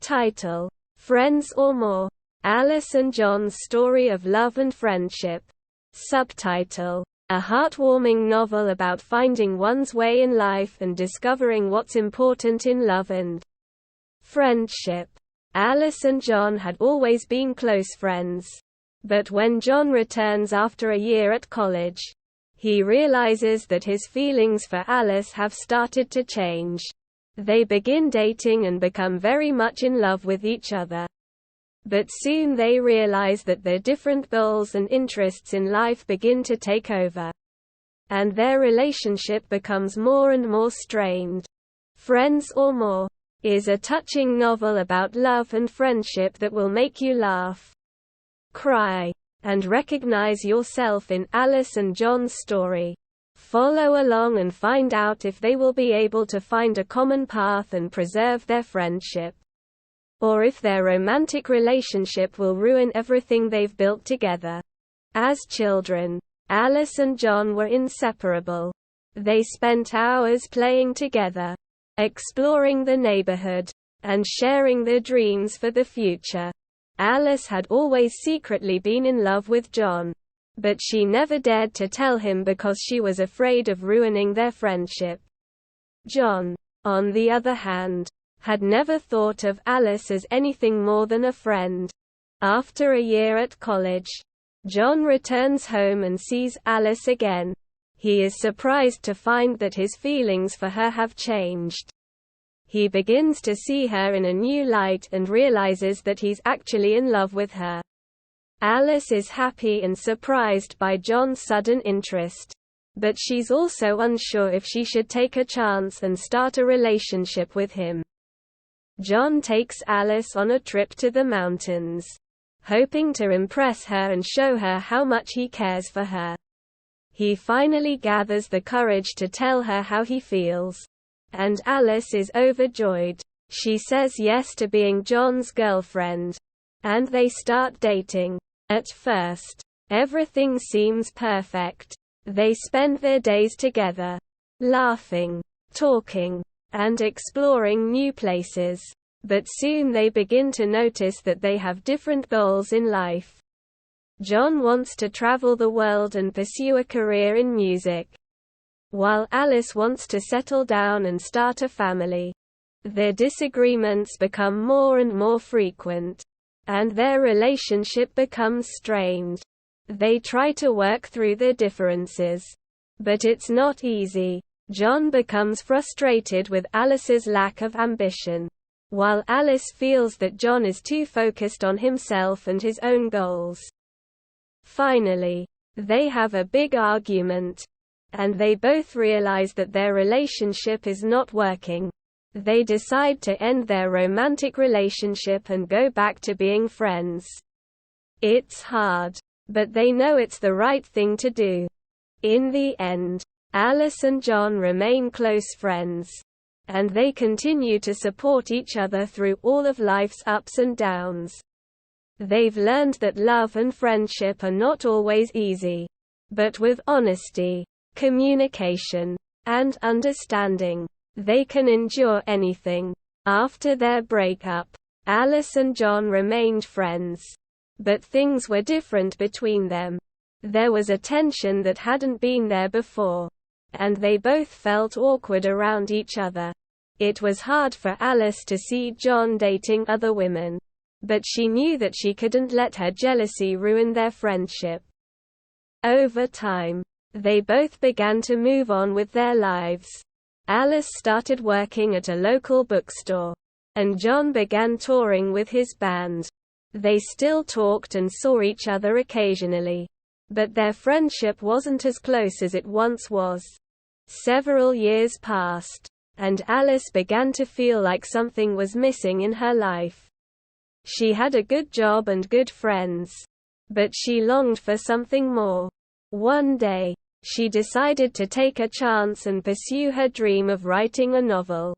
Title: Friends or More? Alice and John's Story of Love and Friendship. Subtitle: A heartwarming novel about finding one's way in life and discovering what's important in love and friendship. Alice and John had always been close friends. But when John returns after a year at college, he realizes that his feelings for Alice have started to change. They begin dating and become very much in love with each other. But soon they realize that their different goals and interests in life begin to take over. And their relationship becomes more and more strained. Friends or More is a touching novel about love and friendship that will make you laugh, cry, and recognize yourself in Alice and John's story. Follow along and find out if they will be able to find a common path and preserve their friendship, or if their romantic relationship will ruin everything they've built together. As children, Alice and John were inseparable. They spent hours playing together, exploring the neighborhood, and sharing their dreams for the future. Alice had always secretly been in love with John, but she never dared to tell him because she was afraid of ruining their friendship. John, on the other hand, had never thought of Alice as anything more than a friend. After a year at college, John returns home and sees Alice again. He is surprised to find that his feelings for her have changed. He begins to see her in a new light and realizes that he's actually in love with her. Alice is happy and surprised by John's sudden interest. But she's also unsure if she should take a chance and start a relationship with him. John takes Alice on a trip to the mountains, hoping to impress her and show her how much he cares for her. He finally gathers the courage to tell her how he feels, and Alice is overjoyed. She says yes to being John's girlfriend, and they start dating. At first, everything seems perfect. They spend their days together, laughing, talking, and exploring new places. But soon they begin to notice that they have different goals in life. John wants to travel the world and pursue a career in music, while Alice wants to settle down and start a family. Their disagreements become more and more frequent, and their relationship becomes strained. They try to work through their differences, but it's not easy. John becomes frustrated with Alice's lack of ambition, while Alice feels that John is too focused on himself and his own goals. Finally, they have a big argument, and they both realize that their relationship is not working. They decide to end their romantic relationship and go back to being friends. It's hard, but they know it's the right thing to do. In the end, Alice and John remain close friends, and they continue to support each other through all of life's ups and downs. They've learned that love and friendship are not always easy, but with honesty, communication, and understanding, they can endure anything. After their breakup, Alice and John remained friends, but things were different between them. There was a tension that hadn't been there before, and they both felt awkward around each other. It was hard for Alice to see John dating other women, but she knew that she couldn't let her jealousy ruin their friendship. Over time, they both began to move on with their lives. Alice started working at a local bookstore, and John began touring with his band. They still talked and saw each other occasionally, but their friendship wasn't as close as it once was. Several years passed, and Alice began to feel like something was missing in her life. She had a good job and good friends, but she longed for something more. One day, she decided to take a chance and pursue her dream of writing a novel.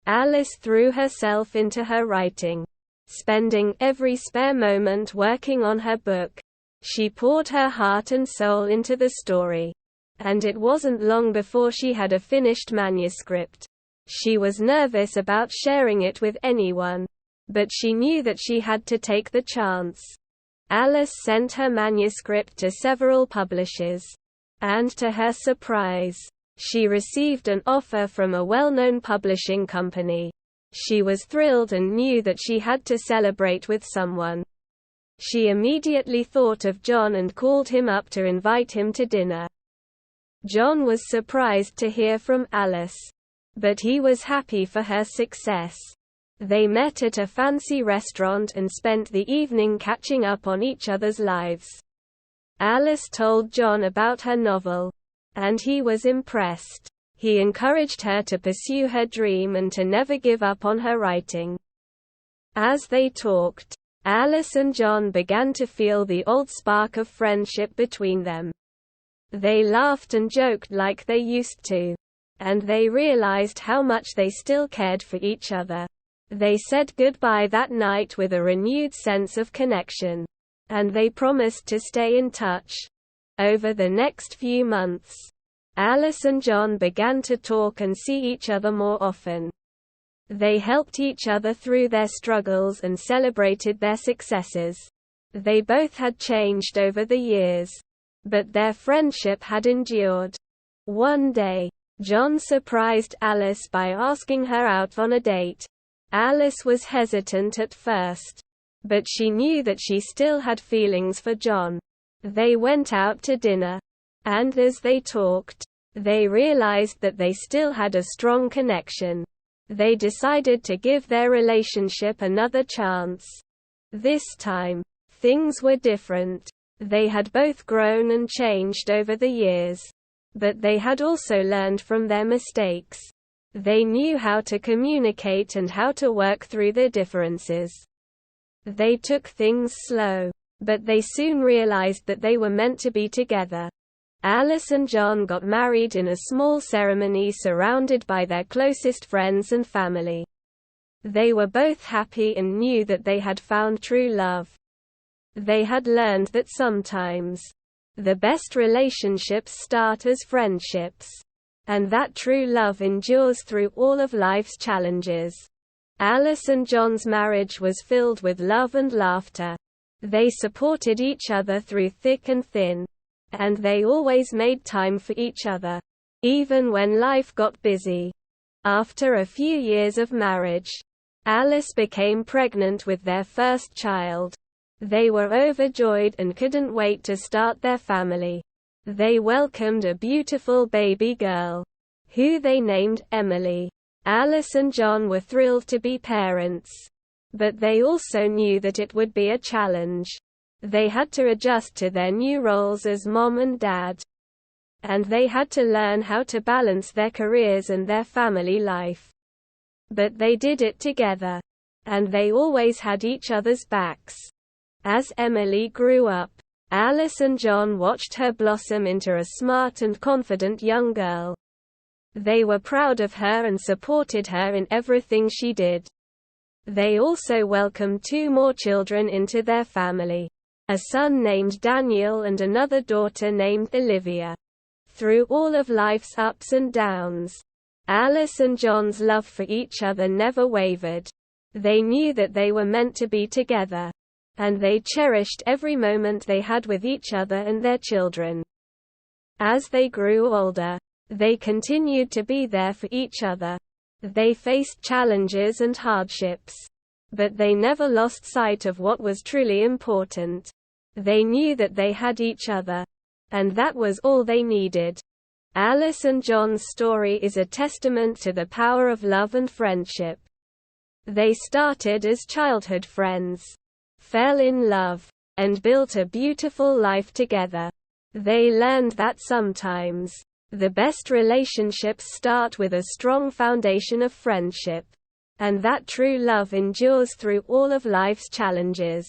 Alice threw herself into her writing, spending every spare moment working on her book. She poured her heart and soul into the story, and it wasn't long before she had a finished manuscript. She was nervous about sharing it with anyone, but she knew that she had to take the chance. Alice sent her manuscript to several publishers. And to her surprise, she received an offer from a well-known publishing company. She was thrilled and knew that she had to celebrate with someone. She immediately thought of John and called him up to invite him to dinner. John was surprised to hear from Alice, but he was happy for her success. They met at a fancy restaurant and spent the evening catching up on each other's lives. Alice told John about her novel, and he was impressed. He encouraged her to pursue her dream and to never give up on her writing. As they talked, Alice and John began to feel the old spark of friendship between them. They laughed and joked like they used to, and they realized how much they still cared for each other. They said goodbye that night with a renewed sense of connection, and they promised to stay in touch. Over the next few months, Alice and John began to talk and see each other more often. They helped each other through their struggles and celebrated their successes. They both had changed over the years, but their friendship had endured. One day, John surprised Alice by asking her out on a date. Alice was hesitant at first, but she knew that she still had feelings for John. They went out to dinner, and as they talked, they realized that they still had a strong connection. They decided to give their relationship another chance. This time, things were different. They had both grown and changed over the years, but they had also learned from their mistakes. They knew how to communicate and how to work through their differences. They took things slow, but they soon realized that they were meant to be together. Alice and John got married in a small ceremony surrounded by their closest friends and family. They were both happy and knew that they had found true love. They had learned that sometimes the best relationships start as friendships, and that true love endures through all of life's challenges. Alice and John's marriage was filled with love and laughter. They supported each other through thick and thin, and they always made time for each other, even when life got busy. After a few years of marriage, Alice became pregnant with their first child. They were overjoyed and couldn't wait to start their family. They welcomed a beautiful baby girl, who they named Emily. Alice and John were thrilled to be parents, but they also knew that it would be a challenge. They had to adjust to their new roles as mom and dad, and they had to learn how to balance their careers and their family life. But they did it together, and they always had each other's backs. As Emily grew up, Alice and John watched her blossom into a smart and confident young girl. They were proud of her and supported her in everything she did. They also welcomed 2 more children into their family, a son named Daniel and another daughter named Olivia. Through all of life's ups and downs, Alice and John's love for each other never wavered. They knew that they were meant to be together, and they cherished every moment they had with each other and their children. As they grew older, they continued to be there for each other. They faced challenges and hardships, but they never lost sight of what was truly important. They knew that they had each other, and that was all they needed. Alice and John's story is a testament to the power of love and friendship. They started as childhood friends, fell in love, and built a beautiful life together. They learned that sometimes the best relationships start with a strong foundation of friendship, and that true love endures through all of life's challenges.